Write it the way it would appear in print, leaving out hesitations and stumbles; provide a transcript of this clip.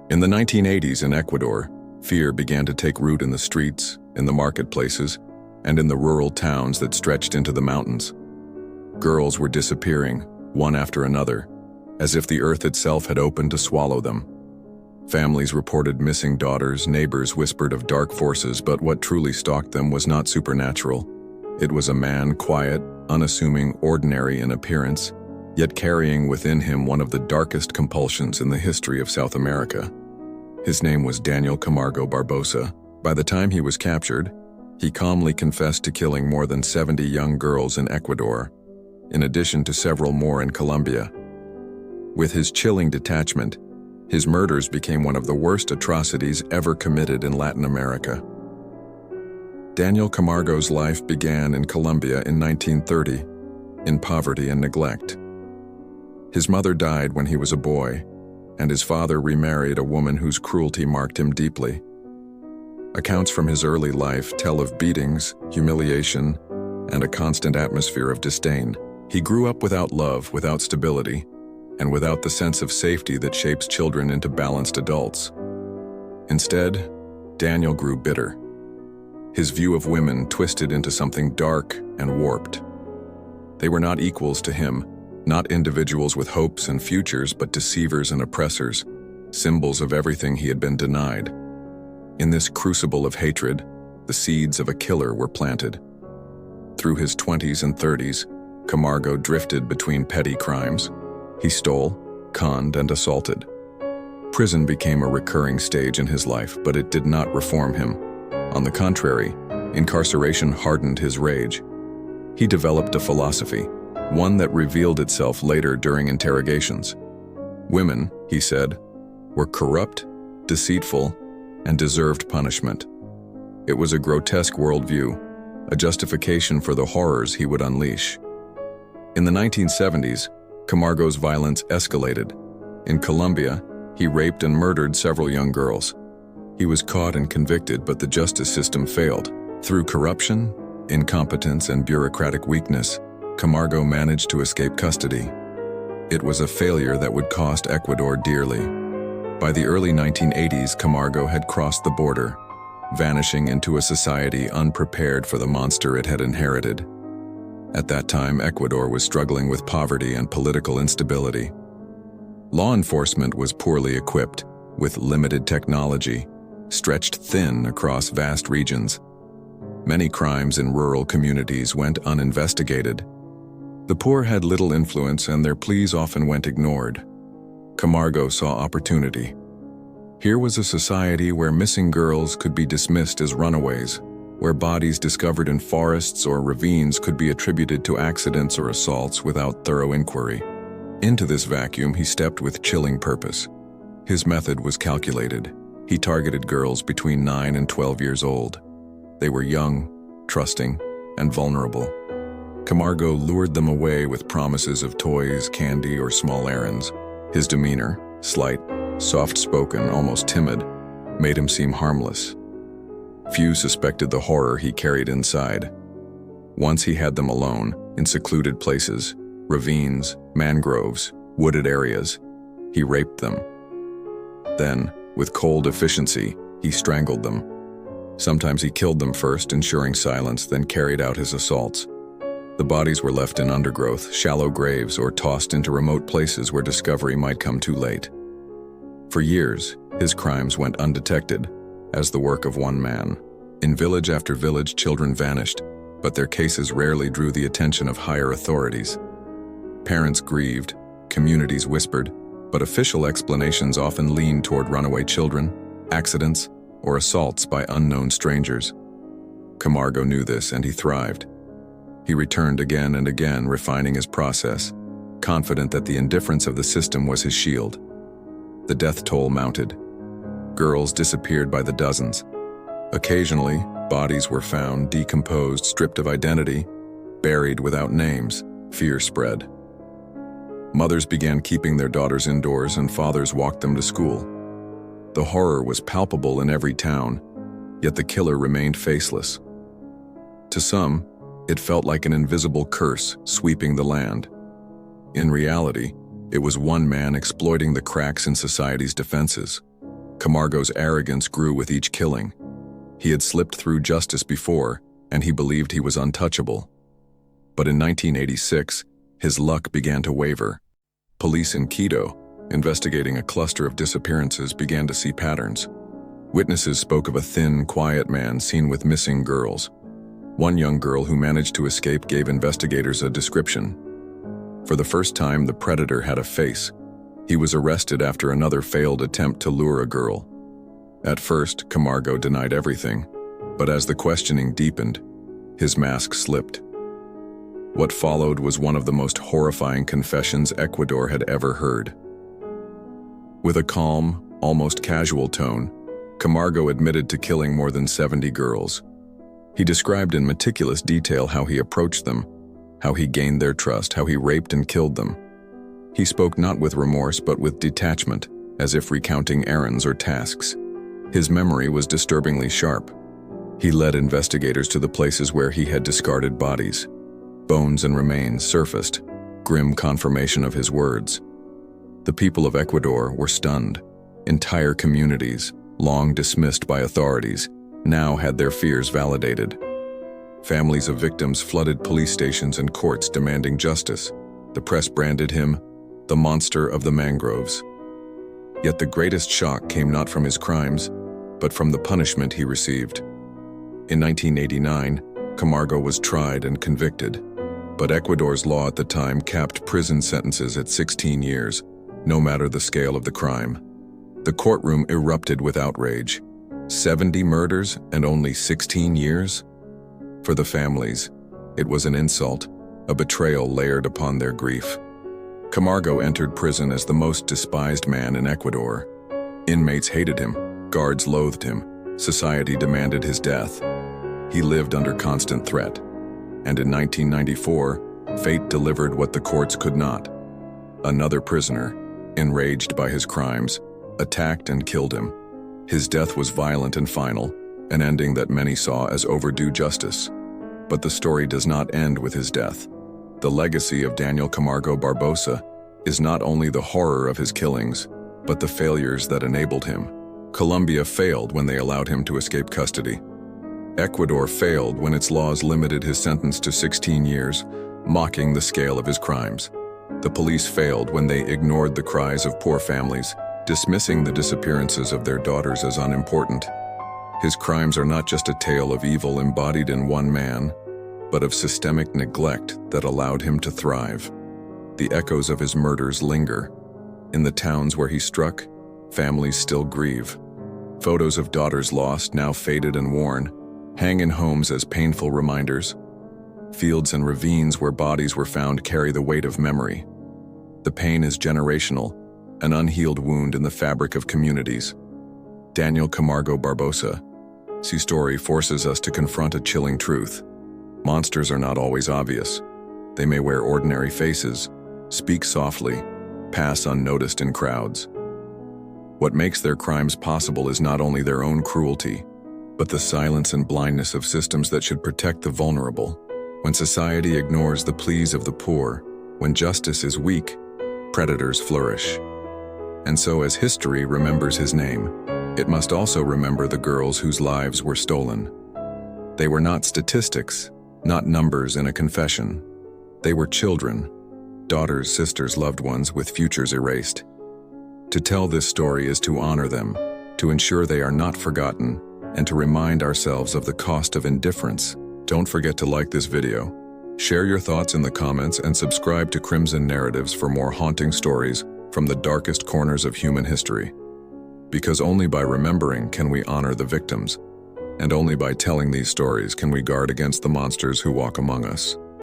In the 1980s in Ecuador, fear began to take root in the streets, in the marketplaces, and in the rural towns that stretched into the mountains. Girls were disappearing, one after another, as if the earth itself had opened to swallow them. Families reported missing daughters, neighbors whispered of dark forces, but what truly stalked them was not supernatural. It was a man, quiet, unassuming, ordinary in appearance, yet carrying within him one of the darkest compulsions in the history of South America. His name was Daniel Camargo Barbosa. By the time he was captured, he calmly confessed to killing more than 70 young girls in Ecuador, in addition to several more in Colombia. With his chilling detachment, his murders became one of the worst atrocities ever committed in Latin America. Daniel Camargo's life began in Colombia in 1930, in poverty and neglect. His mother died when he was a boy, and his father remarried a woman whose cruelty marked him deeply. Accounts from his early life tell of beatings, humiliation, and a constant atmosphere of disdain. He grew up without love, without stability, and without the sense of safety that shapes children into balanced adults. Instead, Daniel grew bitter. His view of women twisted into something dark and warped. They were not equals to him, not individuals with hopes and futures, but deceivers and oppressors, symbols of everything he had been denied. In this crucible of hatred, the seeds of a killer were planted. Through his 20s and 30s, Camargo drifted between petty crimes. He stole, conned, and assaulted. Prison became a recurring stage in his life, but it did not reform him. On the contrary, incarceration hardened his rage. He developed a philosophy, one that revealed itself later during interrogations. Women, he said, were corrupt, deceitful, and deserved punishment. It was a grotesque worldview, a justification for the horrors he would unleash. In the 1970s, Camargo's violence escalated. In Colombia, he raped and murdered several young girls. He was caught and convicted, but the justice system failed. Through corruption, incompetence, and bureaucratic weakness, Camargo managed to escape custody. It was a failure that would cost Ecuador dearly. By the early 1980s, Camargo had crossed the border, vanishing into a society unprepared for the monster it had inherited. At that time, Ecuador was struggling with poverty and political instability. Law enforcement was poorly equipped, with limited technology, stretched thin across vast regions. Many crimes in rural communities went uninvestigated. The poor had little influence, and their pleas often went ignored. Camargo saw opportunity. Here was a society where missing girls could be dismissed as runaways, where bodies discovered in forests or ravines could be attributed to accidents or assaults without thorough inquiry. Into this vacuum he stepped with chilling purpose. His method was calculated. He targeted girls between 9 and 12 years old. They were young, trusting, and vulnerable. Camargo lured them away with promises of toys, candy, or small errands. His demeanor, slight, soft-spoken, almost timid, made him seem harmless. Few suspected the horror he carried inside. Once he had them alone, in secluded places, ravines, mangroves, wooded areas, he raped them. Then, with cold efficiency, he strangled them. Sometimes he killed them first, ensuring silence, then carried out his assaults. The bodies were left in undergrowth, shallow graves, or tossed into remote places where discovery might come too late. For years, his crimes went undetected, as the work of one man. In village after village, children vanished, but their cases rarely drew the attention of higher authorities. Parents grieved, communities whispered, but official explanations often leaned toward runaway children, accidents, or assaults by unknown strangers. Camargo knew this, and he thrived. He returned again and again, refining his process, confident that the indifference of the system was his shield. The death toll mounted. Girls disappeared by the dozens. Occasionally, bodies were found decomposed, stripped of identity, buried without names. Fear spread. Mothers began keeping their daughters indoors, and fathers walked them to school. The horror was palpable in every town, yet the killer remained faceless. To some, it felt like an invisible curse sweeping the land. In reality, it was one man exploiting the cracks in society's defenses. Camargo's arrogance grew with each killing. He had slipped through justice before, and he believed he was untouchable. But in 1986, his luck began to waver. Police in Quito, investigating a cluster of disappearances, began to see patterns. Witnesses spoke of a thin, quiet man seen with missing girls. One young girl who managed to escape gave investigators a description. For the first time, the predator had a face. He was arrested after another failed attempt to lure a girl. At first, Camargo denied everything, but as the questioning deepened, his mask slipped. What followed was one of the most horrifying confessions Ecuador had ever heard. With a calm, almost casual tone, Camargo admitted to killing more than 70 girls. He described in meticulous detail how he approached them, how he gained their trust, how he raped and killed them. He spoke not with remorse but with detachment, as if recounting errands or tasks. His memory was disturbingly sharp. He led investigators to the places where he had discarded bodies. Bones and remains surfaced, grim confirmation of his words. The people of Ecuador were stunned. Entire communities, long dismissed by authorities, now had their fears validated. Families of victims flooded police stations and courts demanding justice. The press branded him the monster of the Mangroves. Yet the greatest shock came not from his crimes, but from the punishment he received. In 1989, Camargo was tried and convicted, but Ecuador's law at the time capped prison sentences at 16 years, no matter the scale of the crime. The courtroom erupted with outrage. 70 murders and only 16 years? For the families, it was an insult, a betrayal layered upon their grief. Camargo entered prison as the most despised man in Ecuador. Inmates hated him, guards loathed him, society demanded his death. He lived under constant threat. And in 1994, fate delivered what the courts could not. Another prisoner, enraged by his crimes, attacked and killed him. His death was violent and final, an ending that many saw as overdue justice. But the story does not end with his death. The legacy of Daniel Camargo Barbosa is not only the horror of his killings, but the failures that enabled him. Colombia failed when they allowed him to escape custody. Ecuador failed when its laws limited his sentence to 16 years, mocking the scale of his crimes. The police failed when they ignored the cries of poor families, dismissing the disappearances of their daughters as unimportant. His crimes are not just a tale of evil embodied in one man, but of systemic neglect that allowed him to thrive. The echoes of his murders linger. In the towns where he struck, families still grieve. Photos of daughters lost, now faded and worn, hang in homes as painful reminders. Fields and ravines where bodies were found carry the weight of memory. The pain is generational, an unhealed wound in the fabric of communities. Daniel Camargo Barbosa. His story forces us to confront a chilling truth. Monsters are not always obvious. They may wear ordinary faces, speak softly, pass unnoticed in crowds. What makes their crimes possible is not only their own cruelty, but the silence and blindness of systems that should protect the vulnerable. When society ignores the pleas of the poor, when justice is weak, predators flourish. And so as history remembers his name, it must also remember the girls whose lives were stolen. They were not statistics, not numbers in a confession. They were children, daughters, sisters, loved ones with futures erased. To tell this story is to honor them, to ensure they are not forgotten, and to remind ourselves of the cost of indifference. Don't forget to like this video, share your thoughts in the comments, and subscribe to Crimson Narratives for more haunting stories from the darkest corners of human history. Because only by remembering can we honor the victims, and only by telling these stories can we guard against the monsters who walk among us.